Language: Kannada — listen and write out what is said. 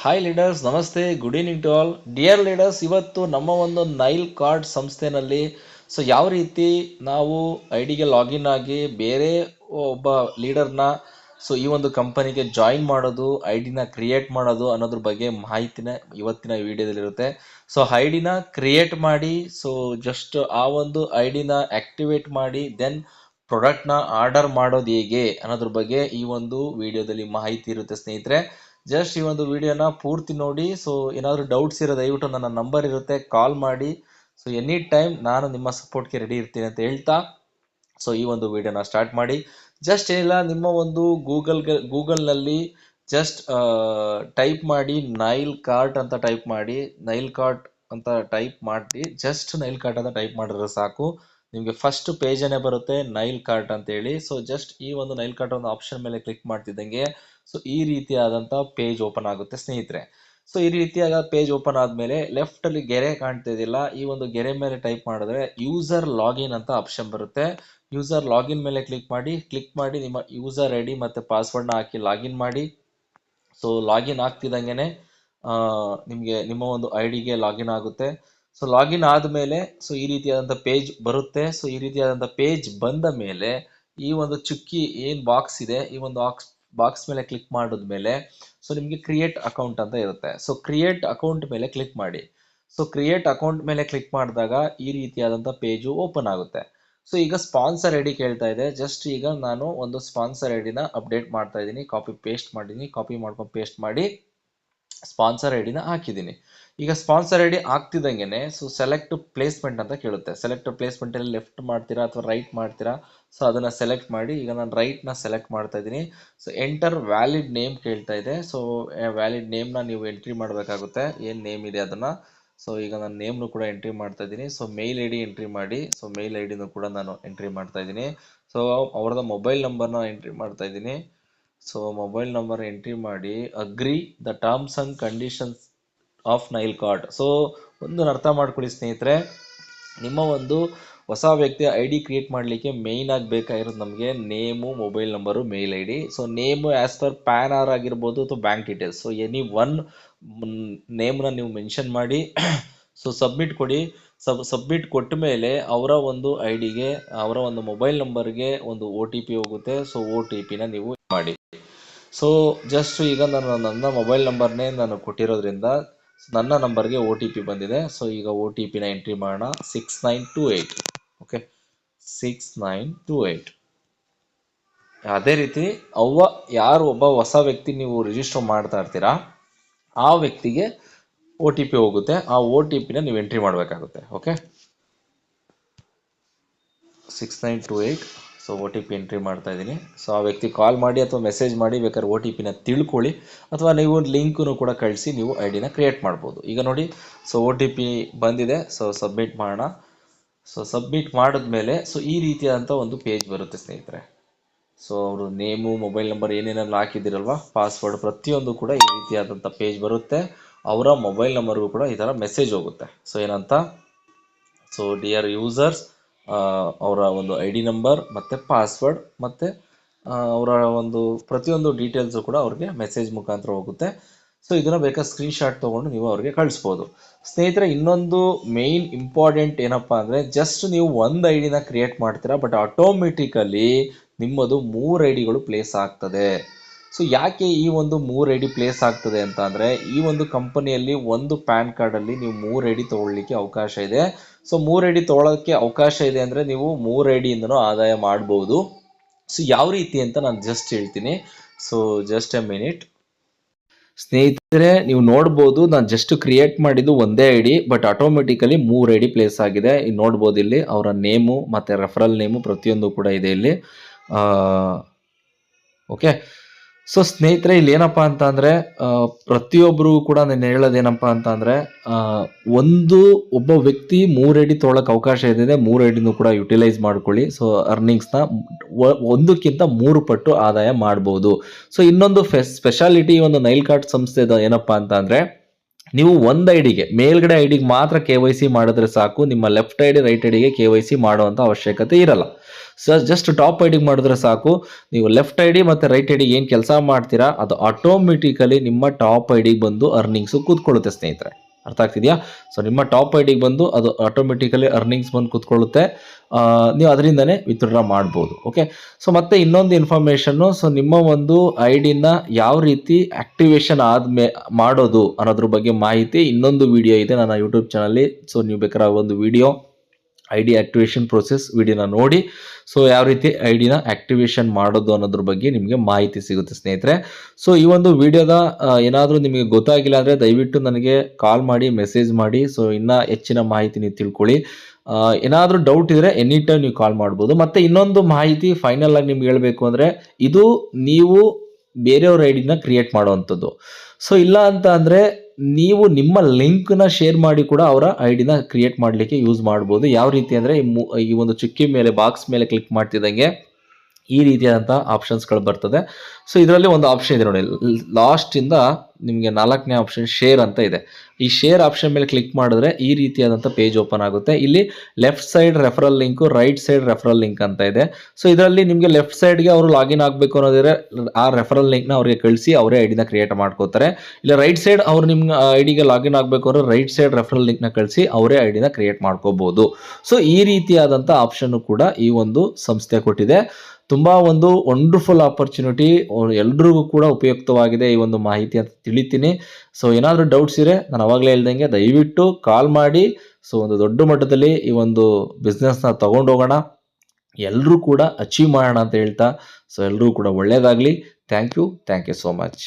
ಹಾಯ್ ಲೀಡರ್ಸ್, ನಮಸ್ತೆ, good evening to all. Dear leaders, ಇವತ್ತು ನಮ್ಮ ಒಂದು ನೈಲ್ ಕಾರ್ಡ್ ಸಂಸ್ಥೆನಲ್ಲಿ ಯಾವ ರೀತಿ ನಾವು ಐ ಡಿಗೆ ಲಾಗಿನ್ ಆಗಿ ಬೇರೆ ಒಬ್ಬ ಲೀಡರ್ನ ಈ ಒಂದು ಕಂಪನಿಗೆ ಜಾಯಿನ್ ಮಾಡೋದು, ಐ ಡಿನ ಕ್ರಿಯೇಟ್ ಮಾಡೋದು ಅನ್ನೋದ್ರ ಬಗ್ಗೆ ಮಾಹಿತಿನ ಇವತ್ತಿನ ವಿಡಿಯೋದಲ್ಲಿರುತ್ತೆ. ಐ ಡಿನ ಕ್ರಿಯೇಟ್ ಮಾಡಿ ಜಸ್ಟ್ ಆ ಒಂದು ಐ ಡಿನ ಆಕ್ಟಿವೇಟ್ ಮಾಡಿ ದೆನ್ ಪ್ರಾಡಕ್ಟ್ನ ಆರ್ಡರ್ ಮಾಡೋದು ಹೇಗೆ ಅನ್ನೋದ್ರ ಬಗ್ಗೆ ಈ ಒಂದು ವಿಡಿಯೋದಲ್ಲಿ ಮಾಹಿತಿ ಇರುತ್ತೆ ಸ್ನೇಹಿತರೆ. ಜಸ್ಟ್ ಈ ಒಂದು ವಿಡಿಯೋನ ಪೂರ್ತಿ ನೋಡಿ. ಏನಾದರೂ ಡೌಟ್ಸ್ ಇರೋ ದಯವಿಟ್ಟು ನನ್ನ ನಂಬರ್ ಇರುತ್ತೆ, ಕಾಲ್ ಮಾಡಿ. ಎನಿ ಟೈಮ್ ನಾನು ನಿಮ್ಮ ಸಪೋರ್ಟ್ಗೆ ರೆಡಿ ಇರ್ತೀನಿ ಅಂತ ಹೇಳ್ತಾ ಈ ಒಂದು ವಿಡಿಯೋನ ಸ್ಟಾರ್ಟ್ ಮಾಡಿ. ಜಸ್ಟ್ ಏನಿಲ್ಲ, ನಿಮ್ಮ ಒಂದು ಗೂಗಲ್ನಲ್ಲಿ ಜಸ್ಟ್ ಟೈಪ್ ಮಾಡಿ ನೈಲ್ ಕಾರ್ಟ್ ಅಂತ ಟೈಪ್ ಮಾಡಿ. ನೈಲ್ ಕಾರ್ಟ್ ಅಂತ ಟೈಪ್ ಮಾಡಿ ಜಸ್ಟ್ ನೈಲ್ ಕಾರ್ಟ್ ಅಂತ ಟೈಪ್ ಮಾಡಿದ್ರೆ ಸಾಕು, ನಿಮಗೆ ಫಸ್ಟ್ ಪೇಜನೇ ಬರುತ್ತೆ ನೈಲ್ ಕಾರ್ಟ್ ಅಂತ ಹೇಳಿ. ಜಸ್ಟ್ ಈ ಒಂದು ನೈಲ್ ಕಾರ್ಟ್ ಒಂದು ಆಪ್ಷನ್ ಮೇಲೆ ಕ್ಲಿಕ್ ಮಾಡ್ತಿದ್ದಂಗೆ ಈ ರೀತಿಯಾದಂಥ ಪೇಜ್ ಓಪನ್ ಆಗುತ್ತೆ ಸ್ನೇಹಿತರೆ. ಈ ರೀತಿಯಾದ ಪೇಜ್ ಓಪನ್ ಆದಮೇಲೆ ಲೆಫ್ಟ್ ಅಲ್ಲಿ ಗೆರೆ ಕಾಣ್ತಾ ಇದೆಯಲ್ಲ, ಈ ಒಂದು ಗೆರೆ ಮೇಲೆ ಟೈಪ್ ಮಾಡಿದ್ರೆ ಯೂಸರ್ ಲಾಗಿನ್ ಅಂತ ಆಪ್ಷನ್ ಬರುತ್ತೆ. ಯೂಸರ್ ಲಾಗಿನ್ ಮೇಲೆ ಕ್ಲಿಕ್ ಮಾಡಿ ನಿಮ್ಮ ಯೂಸರ್ ಐ ಡಿ ಮತ್ತೆ ಪಾಸ್ವರ್ಡ್ನ ಹಾಕಿ ಲಾಗಿನ್ ಮಾಡಿ. ಲಾಗಿನ್ ಆಗ್ತಿದ್ದಂಗೆನೆ ನಿಮಗೆ ನಿಮ್ಮ ಒಂದು ಐ ಡಿಗೆ ಲಾಗಿನ್ ಆಗುತ್ತೆ. ಲಾಗಿನ್ ಆದಮೇಲೆ ಈ ರೀತಿಯಾದಂಥ ಪೇಜ್ ಬರುತ್ತೆ. ಈ ರೀತಿಯಾದಂಥ ಪೇಜ್ ಬಂದ ಮೇಲೆ ಈ ಒಂದು ಚುಕ್ಕಿ ಏನು ಬಾಕ್ಸ್ ಇದೆ, ಈ ಒಂದು ಬಾಕ್ಸ್ ಮೇಲೆ ಕ್ಲಿಕ್ ಮಾಡಿದ್ಮೇಲೆ ನಿಮಗೆ ಕ್ರಿಯೇಟ್ ಅಕೌಂಟ್ ಅಂತ ಇರುತ್ತೆ. ಕ್ರಿಯೇಟ್ ಅಕೌಂಟ್ ಮೇಲೆ ಕ್ಲಿಕ್ ಮಾಡಿ. ಕ್ರಿಯೇಟ್ ಅಕೌಂಟ್ ಮೇಲೆ ಕ್ಲಿಕ್ ಮಾಡಿದಾಗ ಈ ರೀತಿಯಾದಂಥ ಪೇಜು ಓಪನ್ ಆಗುತ್ತೆ. ಈಗ ಸ್ಪಾನ್ಸರ್ ಐ ಡಿ ಕೇಳ್ತಾ ಇದೆ. ಜಸ್ಟ್ ಈಗ ನಾನು ಒಂದು ಸ್ಪಾನ್ಸರ್ ಐ ಡಿನ ಅಪ್ಡೇಟ್ ಮಾಡ್ತಾ ಇದ್ದೀನಿ. ಕಾಪಿ ಮಾಡ್ಕೊಂಡು ಪೇಸ್ಟ್ ಮಾಡಿ ಸ್ಪಾನ್ಸರ್ ಐ ಡಿನ ಹಾಕಿದ್ದೀನಿ. ಈಗ ಸ್ಪಾನ್ಸರ್ ಐ ಡಿ ಆಗ್ತಿದ್ದಂಗೆನೆ ಸೆಲೆಕ್ಟ್ ಪ್ಲೇಸ್ಮೆಂಟ್ ಅಂತ ಕೇಳುತ್ತೆ. ಸೆಲೆಕ್ಟ್ ಪ್ಲೇಸ್ಮೆಂಟ್ ಅಲ್ಲಿ ಲೆಫ್ಟ್ ಮಾಡ್ತೀರಾ ಅಥವಾ ರೈಟ್ ಮಾಡ್ತೀರಾ? ಅದನ್ನ ಸೆಲೆಕ್ಟ್ ಮಾಡಿ. ಈಗ ನಾನು ರೈಟ್ನ ಸೆಲೆಕ್ಟ್ ಮಾಡ್ತಾ ಇದ್ದೀನಿ. ಎಂಟರ್ ವ್ಯಾಲಿಡ್ ನೇಮ್ ಕೇಳ್ತಾ ಇದೆ. ವ್ಯಾಲಿಡ್ ನೇಮ್ನ ನೀವು ಎಂಟ್ರಿ ಮಾಡಬೇಕಾಗುತ್ತೆ, ಏನು ನೇಮ್ ಇದೆ ಅದನ್ನ. ಈಗ ನಾನು ನೇಮ್ನು ಕೂಡ ಎಂಟ್ರಿ ಮಾಡ್ತಾ ಇದ್ದೀನಿ. ಮೇಲ್ ಐ ಡಿ ಎಂಟ್ರಿ ಮಾಡಿ. ಮೇಲ್ ಐ ಡಿನೂ ಕೂಡ ನಾನು ಎಂಟ್ರಿ ಮಾಡ್ತಾ ಇದ್ದೀನಿ. ಅವ್ರದ ಮೊಬೈಲ್ ನಂಬರ್ನ ಎಂಟ್ರಿ ಮಾಡ್ತಾ ಇದ್ದೀನಿ. ಮೊಬೈಲ್ ನಂಬರ್ ಎಂಟ್ರಿ ಮಾಡಿ agree the terms and conditions of Nile card. ಒಂದು ಅರ್ಥ ಮಾಡ್ಕೊಳ್ಳಿ ಸ್ನೇಹಿತರೆ, ನಿಮ್ಮ ಒಂದು ಹೊಸ ವ್ಯಕ್ತಿಯ ಐ ಡಿ ಕ್ರಿಯೇಟ್ ಮಾಡಲಿಕ್ಕೆ ಮೇಯ್ನ್ ಆಗಿ ಬೇಕಾಗಿರೋದು ನಮಗೆ name, mobile number, mail I D. Name as per PAN or ಆಗಿರ್ಬೋದು ಅಥವಾ ಬ್ಯಾಂಕ್ ಡೀಟೇಲ್ಸ್. ಎನಿ ಒನ್ ನೇಮ್ನ ನೀವು ಮೆನ್ಷನ್ ಮಾಡಿ ಸಬ್ಮಿಟ್ ಕೊಡಿ. ಸಬ್ಮಿಟ್ ಕೊಟ್ಟ ಮೇಲೆ ಅವರ ಒಂದು ಐ ಡಿಗೆ, ಅವರ ಒಂದು ಮೊಬೈಲ್ ನಂಬರ್ಗೆ ಒಂದು ಒ ಟಿ ಪಿ ಹೋಗುತ್ತೆ. ಒ ಟಿ ಪಿನ ನೀವು ಮಾಡಿ. ಜಸ್ಟ್ ಈಗ ನನ್ನ ಮೊಬೈಲ್ ನಂಬರ್ನೇ ನಾನು ಕೊಟ್ಟಿರೋದ್ರಿಂದ ನನ್ನ ನಂಬರ್ಗೆ ಒ ಟಿ ಪಿ ಬಂದಿದೆ. ಈಗ ಒ ಟಿ ಪಿನ ಎಂಟ್ರಿ ಮಾಡೋಣ, 6928. ಓಕೆ, 6928. ಅದೇ ರೀತಿ ಯಾರು ಒಬ್ಬ ಹೊಸ ವ್ಯಕ್ತಿ ನೀವು ರಿಜಿಸ್ಟರ್ ಮಾಡ್ತಾ ಇರ್ತೀರಾ, ಆ ವ್ಯಕ್ತಿಗೆ ಒ ಟಿ ಪಿ ಹೋಗುತ್ತೆ. ಆ ಒ ಟಿ ಪಿನ ನೀವು ಎಂಟ್ರಿ ಮಾಡಬೇಕಾಗುತ್ತೆ. Okay, 6928. O T P entry ಮಾಡ್ತಾ ಇದ್ದೀನಿ. ಆ ವ್ಯಕ್ತಿ ಕಾಲ್ ಮಾಡಿ ಅಥವಾ ಮೆಸೇಜ್ ಮಾಡಿ ಬೇಕಾದ್ರೆ ಒ ಟಿ ಪಿನ ತಿಳ್ಕೊಳ್ಳಿ, ಅಥವಾ ನೀವು ಲಿಂಕ್ನು ಕೂಡ ಕಳಿಸಿ ನೀವು ಐ ಡಿನ ಕ್ರಿಯೇಟ್ ಮಾಡ್ಬೋದು. ಈಗ ನೋಡಿ, ಒ ಟಿ ಪಿ ಬಂದಿದೆ. ಸಬ್ಮಿಟ್ ಮಾಡೋಣ. ಸಬ್ಮಿಟ್ ಮಾಡಿದ್ಮೇಲೆ ಈ ರೀತಿಯಾದಂಥ ಒಂದು ಪೇಜ್ ಬರುತ್ತೆ ಸ್ನೇಹಿತರೆ. ಅವರು ನೇಮು, ಮೊಬೈಲ್ ನಂಬರ್ ಏನೇನೆಲ್ಲ ಹಾಕಿದ್ದೀರಲ್ವ, ಪಾಸ್ವರ್ಡ್ ಪ್ರತಿಯೊಂದು ಕೂಡ ಈ ರೀತಿಯಾದಂಥ ಪೇಜ್ ಬರುತ್ತೆ. ಅವರ ಮೊಬೈಲ್ ನಂಬರ್ಗೂ ಕೂಡ ಈ ಥರ ಮೆಸೇಜ್ ಹೋಗುತ್ತೆ. ಏನಂತ, ಡಿಯರ್ ಯೂಸರ್ಸ್, ಅವರ ಒಂದು ಐ ಡಿ ನಂಬರ್ ಮತ್ತು ಪಾಸ್ವರ್ಡ್ ಮತ್ತು ಅವರ ಒಂದು ಪ್ರತಿಯೊಂದು ಡೀಟೇಲ್ಸು ಕೂಡ ಅವ್ರಿಗೆ ಮೆಸೇಜ್ ಮುಖಾಂತರ ಹೋಗುತ್ತೆ. ಇದನ್ನು ಬೇಕಾದ್ರೆ ಸ್ಕ್ರೀನ್ಶಾಟ್ ತೊಗೊಂಡು ನೀವು ಅವ್ರಿಗೆ ಕಳಿಸ್ಬೋದು. ಸ್ನೇಹಿತರೆ, ಇನ್ನೊಂದು ಮೇಯ್ನ್ ಇಂಪಾರ್ಟೆಂಟ್ ಏನಪ್ಪ ಅಂದರೆ, ಜಸ್ಟ್ ನೀವು ಒಂದು ಐ ಡಿನ ಕ್ರಿಯೇಟ್ ಮಾಡ್ತೀರಾ, ಬಟ್ ಆಟೋಮೆಟಿಕಲಿ ನಿಮ್ಮದು 3 ಐ ಡಿಗಳು ಪ್ಲೇಸ್ ಆಗ್ತದೆ. ಯಾಕೆ ಈ ಒಂದು 3 ಐ ಡಿ ಪ್ಲೇಸ್ ಆಗ್ತದೆ ಅಂತ ಅಂದರೆ, ಈ ಒಂದು ಕಂಪನಿಯಲ್ಲಿ ಒಂದು ಪ್ಯಾನ್ ಕಾರ್ಡಲ್ಲಿ ನೀವು 3 ಐ ಡಿ ತೊಗೊಳ್ಳಿಕ್ಕೆ ಅವಕಾಶ ಇದೆ. 3 ಐ ಡಿ ತೊಗೊಳೋಕ್ಕೆ ಅವಕಾಶ ಇದೆ ಅಂದರೆ ನೀವು 3 ಐ ಡಿಯಿಂದನೂ ಆದಾಯ ಮಾಡ್ಬೋದು. ಯಾವ ರೀತಿ ಅಂತ ನಾನು ಜಸ್ಟ್ ಹೇಳ್ತೀನಿ. ಜಸ್ಟ್ ಎ ಮಿನಿಟ್ ಸ್ನೇಹಿತರೆ, ನೀವು ನೋಡ್ಬೋದು, ನಾನು ಜಸ್ಟ್ ಕ್ರಿಯೇಟ್ ಮಾಡಿದ್ದು ಒಂದೇ I D, but automatically 3 I D place ಆಗಿದೆ. ಇಲ್ಲಿ ನೋಡ್ಬೋದು, ಇಲ್ಲಿ ಅವರ ನೇಮು ಮತ್ತು ರೆಫರಲ್ ನೇಮು ಪ್ರತಿಯೊಂದು ಕೂಡ ಇದೆ ಇಲ್ಲಿ. ಓಕೆ, ಸ್ನೇಹಿತರೆ, ಇಲ್ಲಿ ಏನಪ್ಪ ಅಂತ ಅಂದರೆ, ಪ್ರತಿಯೊಬ್ಬರು ಕೂಡ ನಾನು ಹೇಳೋದೇನಪ್ಪ ಅಂತ ಅಂದರೆ, ಒಬ್ಬ ವ್ಯಕ್ತಿ 3 ಐ ಡಿ ತೊಗೊಳಕ್ಕೆ ಅವಕಾಶ ಇದೆ. 3 ಐ ಡಿನೂ ಕೂಡ ಯುಟಿಲೈಸ್ ಮಾಡ್ಕೊಳ್ಳಿ. ಅರ್ನಿಂಗ್ಸ್ನ ಒಂದಕ್ಕಿಂತ 3 ಪಟ್ಟು ಆದಾಯ ಮಾಡ್ಬೋದು. ಇನ್ನೊಂದು ಸ್ಪೆಷಾಲಿಟಿ ಒಂದು ನೈಲ್ ಕಾರ್ಟ್ ಸಂಸ್ಥೆದ ಏನಪ್ಪ ಅಂತ ಅಂದರೆ, ನೀವು ಒಂದು ಐಡಿಗೆ ಮೇಲ್ಗಡೆ ಐಡಿಗೆ ಮಾತ್ರ KYC ಮಾಡಿದ್ರೆ ಸಾಕು. ನಿಮ್ಮ ಲೆಫ್ಟ್ ಐಡಿ ರೈಟ್ ಐಡಿಗೆ KYC ಮಾಡುವಂಥ ಅವಶ್ಯಕತೆ ಇರಲ್ಲ. ಜಸ್ಟ್ ಟಾಪ್ ಐಡಿಗೆ ಮಾಡಿದ್ರೆ ಸಾಕು. ನೀವು ಲೆಫ್ಟ್ ಐಡಿ ಮತ್ತು ರೈಟ್ ಐಡಿಗೆ ಏನು ಕೆಲಸ ಮಾಡ್ತೀರಾ ಅದು ಆಟೋಮೆಟಿಕಲಿ ನಿಮ್ಮ ಟಾಪ್ ಐಡಿಗೆ ಬಂದು ಅರ್ನಿಂಗ್ಸು ಕೂತ್ಕೊಳ್ಳುತ್ತೆ ಸ್ನೇಹಿತರೆ. ಅರ್ಥ ಆಗ್ತಿದೆಯಾ? ಸೊ ನಿಮ್ಮ ಟಾಪ್ ಐಡಿಗೆ ಬಂದು ಅದು ಆಟೋಮೆಟಿಕಲಿ ಅರ್ನಿಂಗ್ಸ್ ಬಂದು ಕೂತ್ಕೊಳ್ಳುತ್ತೆ. ನೀವು ಅದರಿಂದನೇ ವಿತ್ಡ್ರಾ ಮಾಡ್ಬೋದು. ಓಕೆ, ಸೊ ಮತ್ತೆ ಇನ್ನೊಂದು ಇನ್ಫಾರ್ಮೇಷನ್ನು, ಸೊ ನಿಮ್ಮ ಒಂದು ಐಡಿನ ಯಾವ ರೀತಿ ಆಕ್ಟಿವೇಶನ್ ಮಾಡೋದು ಅನ್ನೋದ್ರ ಬಗ್ಗೆ ಮಾಹಿತಿ ಇನ್ನೊಂದು ವಿಡಿಯೋ ಇದೆ ನನ್ನ ಯೂಟ್ಯೂಬ್ ಚಾನಲ್ಲಿ. ಸೊ ನೀವು ಬೇಕಾದ್ರೆ ಒಂದು ವಿಡಿಯೋ ID ಆಕ್ಟಿವೇಶನ್ ಪ್ರೋಸೆಸ್ ವಿಡಿಯೋನ ನೋಡಿ, ಸೊ ಯಾವ ರೀತಿ ಐಡಿನ ಆಕ್ಟಿವೇಶನ್ ಮಾಡೋದು ಅನ್ನೋದ್ರ ಬಗ್ಗೆ ನಿಮಗೆ ಮಾಹಿತಿ ಸಿಗುತ್ತೆ ಸ್ನೇಹಿತರೆ. ಸೊ ಈ ಒಂದು ವಿಡಿಯೋದ ಏನಾದರೂ ನಿಮಗೆ ಗೊತ್ತಾಗಿಲ್ಲ ಅಂದರೆ ದಯವಿಟ್ಟು ನನಗೆ ಕಾಲ್ ಮಾಡಿ, ಮೆಸೇಜ್ ಮಾಡಿ. ಸೊ ಇನ್ನೂ ಹೆಚ್ಚಿನ ಮಾಹಿತಿ ನೀವು ತಿಳ್ಕೊಳ್ಳಿ. ಏನಾದರೂ ಡೌಟ್ ಇದ್ದರೆ ಎನಿ ಟೈಮ್ ನೀವು ಕಾಲ್ ಮಾಡ್ಬೋದು. ಮತ್ತು ಇನ್ನೊಂದು ಮಾಹಿತಿ ಫೈನಲ್ ಆಗಿ ನಿಮ್ಗೆ ಹೇಳಬೇಕು ಅಂದರೆ, ಇದು ನೀವು ಬೇರೆಯವ್ರ ಐಡಿನ ಕ್ರಿಯೇಟ್ ಮಾಡುವಂಥದ್ದು. ಸೊ ಇಲ್ಲ ಅಂತ ಅಂದರೆ ನೀವು ನಿಮ್ಮ ಲಿಂಕ್ನ ಶೇರ್ ಮಾಡಿ ಕೂಡ ಅವರ ಐಡಿನ ಕ್ರಿಯೇಟ್ ಮಾಡಲಿಕ್ಕೆ ಯೂಸ್ ಮಾಡ್ಬೋದು. ಯಾವ ರೀತಿ ಅಂದರೆ ಈ ಒಂದು ಚುಕ್ಕಿ ಮೇಲೆ ಬಾಕ್ಸ್ ಮೇಲೆ ಕ್ಲಿಕ್ ಮಾಡ್ತಿದ್ದಂಗೆ ಈ ರೀತಿಯಾದಂಥ ಆಪ್ಷನ್ಸ್ಗಳು ಬರ್ತದೆ. ಸೊ ಇದರಲ್ಲಿ ಒಂದು ಆಪ್ಷನ್ ಇದೆ ನೋಡಿ, ಲಾಸ್ಟಿಂದ ನಿಮಗೆ 4ನೇ ಆಪ್ಷನ್ ಶೇರ್ ಅಂತ ಇದೆ. ಈ ಶೇರ್ ಆಪ್ಷನ್ ಮೇಲೆ ಕ್ಲಿಕ್ ಮಾಡಿದ್ರೆ ಈ ರೀತಿಯಾದಂಥ ಪೇಜ್ ಓಪನ್ ಆಗುತ್ತೆ. ಇಲ್ಲಿ left side referral link, right side referral link ಅಂತ ಇದೆ. ಸೊ ಇದರಲ್ಲಿ ನಿಮಗೆ ಲೆಫ್ಟ್ ಸೈಡ್ಗೆ ಅವರು ಲಾಗಿನ್ ಆಗಬೇಕು ಅನ್ನೋದಿದ್ರೆ ಆ ರೆಫರಲ್ ಲಿಂಕ್ನ ಅವರಿಗೆ ಕಳಿಸಿ ಅವರೇ ಐಡಿನ ಕ್ರಿಯೇಟ್ ಮಾಡ್ಕೋತಾರೆ. ಇಲ್ಲ ರೈಟ್ ಸೈಡ್ ಅವ್ರು ನಿಮ್ಮ ಐಡಿಗೆ ಲಾಗಿನ್ ಆಗಬೇಕು ಅಂದ್ರೆ ರೈಟ್ ಸೈಡ್ ರೆಫರಲ್ ಲಿಂಕ್ನ ಕಳಿಸಿ ಅವರೇ ಐಡಿನ ಕ್ರಿಯೇಟ್ ಮಾಡ್ಕೋಬಹುದು. ಸೊ ಈ ರೀತಿಯಾದಂಥ ಆಪ್ಷನ್ ಕೂಡ ಈ ಒಂದು ಸಂಸ್ಥೆ ಕೊಟ್ಟಿದೆ. ತುಂಬ ಒಂದು ವಂಡರ್ಫುಲ್ ಆಪರ್ಚುನಿಟಿ, ಎಲ್ರಿಗೂ ಕೂಡ ಉಪಯುಕ್ತವಾಗಿದೆ ಈ ಒಂದು ಮಾಹಿತಿ ಅಂತ ತಿಳಿತೀನಿ. ಸೊ ಏನಾದರೂ ಡೌಟ್ಸ್ ಇದ್ರೆ ನಾನು ಅವಾಗಲೇ ಹೇಳ್ದಂಗೆ ದಯವಿಟ್ಟು ಕಾಲ್ ಮಾಡಿ. ಸೊ ಒಂದು ದೊಡ್ಡ ಮಟ್ಟದಲ್ಲಿ ಈ ಒಂದು ಬಿಸ್ನೆಸ್ನ ತಗೊಂಡೋಗೋಣ, ಎಲ್ಲರೂ ಕೂಡ ಅಚೀವ್ ಮಾಡೋಣ ಅಂತ ಹೇಳ್ತಾ, ಸೊ ಎಲ್ಲರೂ ಕೂಡ ಒಳ್ಳೆಯದಾಗಲಿ. Thank you so much.